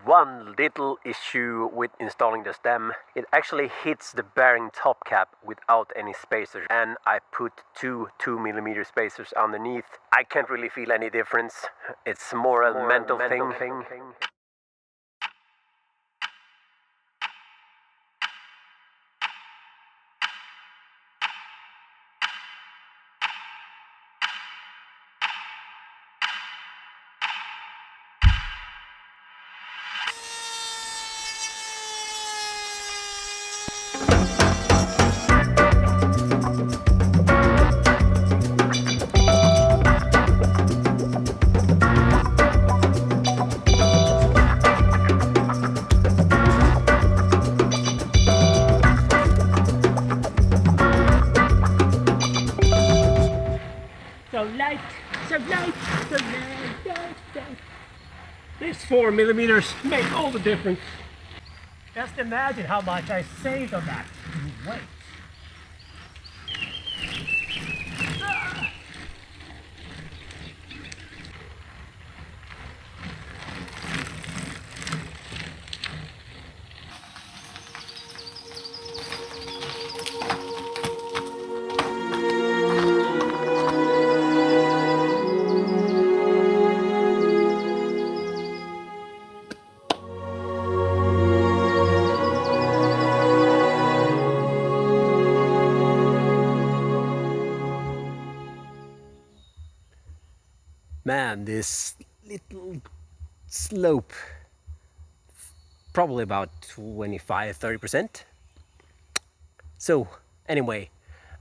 one little issue with installing the stem. It actually hits the bearing top cap without any spacers, and I put two 2mm spacers underneath. I can't really feel any difference. It's more a mental thing. So light. This 4mm make all the difference. Just imagine how much I saved on that weight. Man, this little slope, probably about 25-30%. So anyway,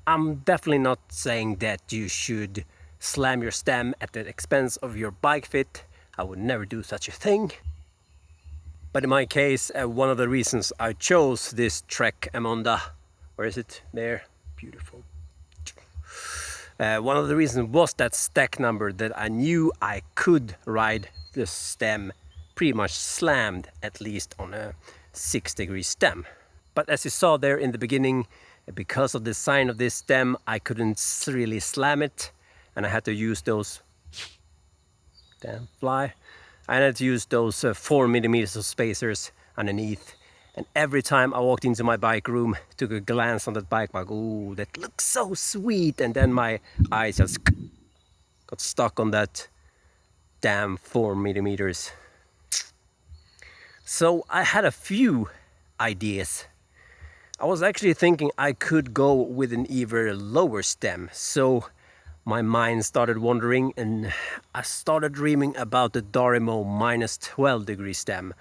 I'm definitely not saying that you should slam your stem at the expense of your bike fit. I would never do such a thing. But in my case, one of the reasons I chose this Trek Emonda, where is it? There, beautiful. One of the reasons was that stack number, that I knew I could ride the stem pretty much slammed, at least on a 6-degree stem. But as you saw there in the beginning, because of the design of this stem, I couldn't really slam it, and I had to use those, damn fly, I had to use those 4mm of spacers underneath. And every time I walked into my bike room, took a glance on that bike, like, ooh, that looks so sweet. And then my eyes just got stuck on that damn 4mm. So I had a few ideas. I was actually thinking I could go with an even lower stem. So my mind started wandering, and I started dreaming about the Darimo -12-degree stem.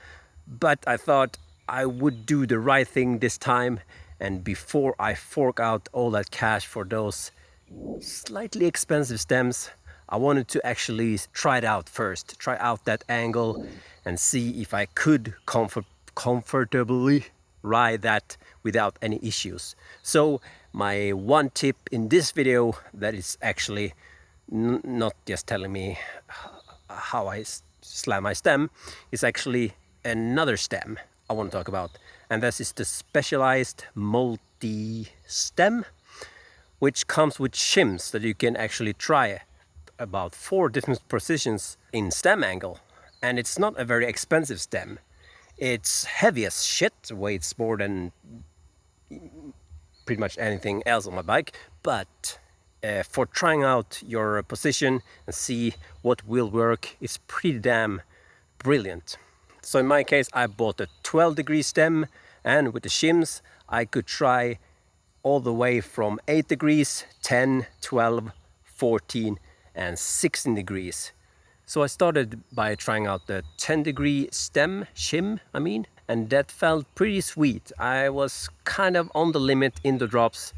But I thought I would do the right thing this time, and before I fork out all that cash for those slightly expensive stems, I wanted to actually try it out first, try out that angle and see if I could comfortably ride that without any issues. So my one tip in this video, that is actually not just telling me how I slam my stem, is actually another stem I want to talk about, and this is the specialized multi-stem, which comes with shims that you can actually try about 4 different positions in stem angle. And it's not a very expensive stem. It's heavy as shit, weighs more than pretty much anything else on my bike, but for trying out your position and see what will work, it's pretty damn brilliant. So in my case, I bought a 12-degree stem, and with the shims I could try all the way from 8 degrees, 10, 12, 14 and 16 degrees. So I started by trying out the 10-degree stem, shim I mean, and that felt pretty sweet. I was kind of on the limit in the drops,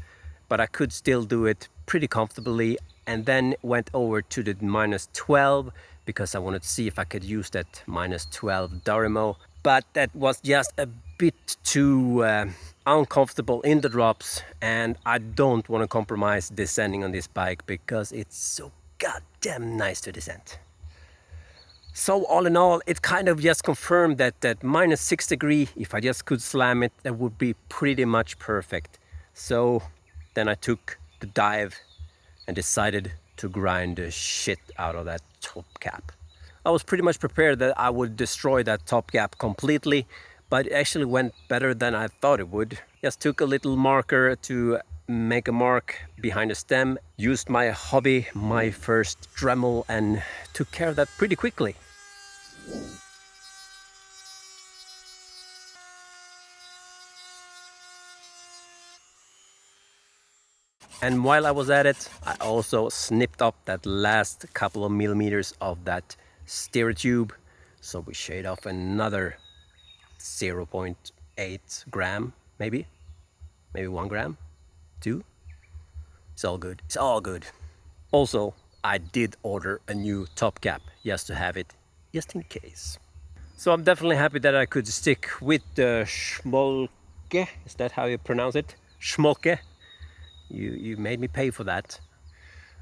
but I could still do it pretty comfortably, and then went over to the -12 because I wanted to see if I could use that -12 Darimo. But that was just a bit too uncomfortable in the drops, and I don't want to compromise descending on this bike because it's so goddamn nice to descend. So all in all, it kind of just confirmed that that -6 degree, if I just could slam it, that would be pretty much perfect. So then I took the dive and decided to grind the shit out of that top cap. I was pretty much prepared that I would destroy that top gap completely, but it actually went better than I thought it would. Just took a little marker to make a mark behind the stem, used my hobby, my first Dremel, and took care of that pretty quickly. And while I was at it, I also snipped up that last couple of millimeters of that steer tube. So we shade off another 0.8 gram, maybe 1 gram, 2. It's all good, it's all good. Also, I did order a new top cap just to have it, just in case. So I'm definitely happy that I could stick with the Schmolke, is that how you pronounce it? Schmolke. You made me pay for that.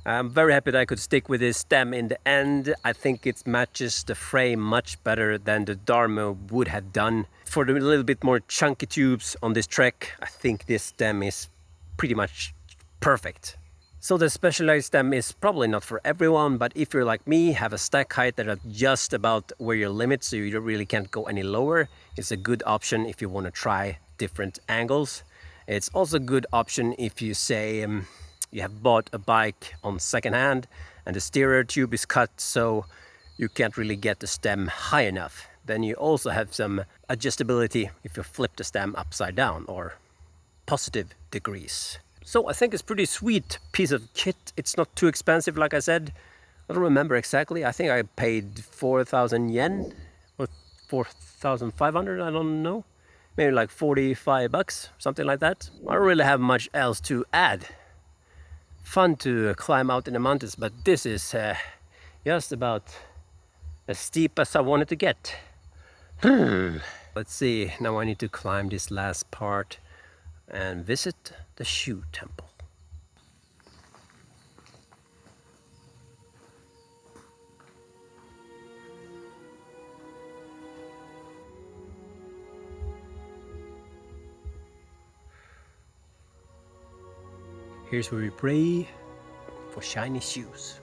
I'm very happy that I could stick with this stem in the end. I think it matches the frame much better than the Dharma would have done. For the little bit more chunky tubes on this Trek, I think this stem is pretty much perfect. So the specialized stem is probably not for everyone, but if you're like me, have a stack height that are just about where your limit, so you really can't go any lower, it's a good option if you want to try different angles. It's also a good option if you say you have bought a bike on second hand and the steerer tube is cut so you can't really get the stem high enough. Then you also have some adjustability if you flip the stem upside down or positive degrees. So I think it's a pretty sweet piece of kit. It's not too expensive, like I said. I don't remember exactly. I think I paid 4,000 yen or 4,500, I don't know. Maybe like 45 bucks, something like that. I don't really have much else to add. Fun to climb out in the mountains, but this is just about as steep as I wanted to get. Let's see, now I need to climb this last part and visit the shoe temple. Here's where we pray for shiny shoes.